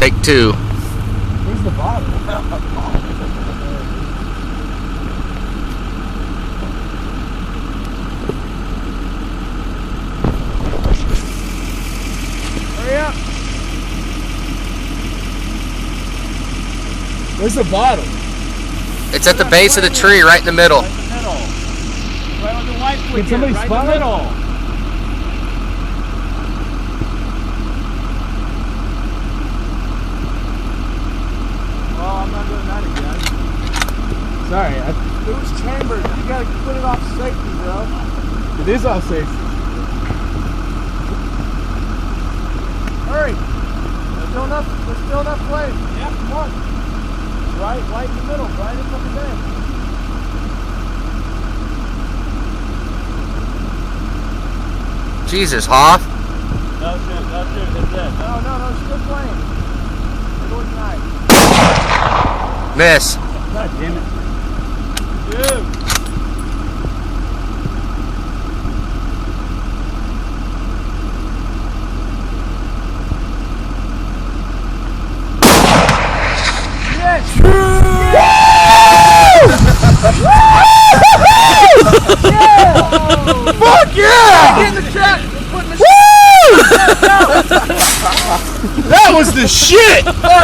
Take two. Where's the bottle? Hurry up! Where's the bottle? It's at the base of the tree, right in the middle. Right in the middle. Right on the white switch. Can somebody right spot in the it? middle. Well, I'm not doing that again. Sorry, It was chambered. You gotta put it off safety, bro. it is all safe. Hurry. There's still enough flame. Yeah, come on. Right in the middle, right in front of the bank. Jesus, Hoff. No shoot, that's it. No, still playing. They're going tonight. Miss. God damn it. Dude. Yes! Fuck yeah! Get in the truck! Put in the That was the shit!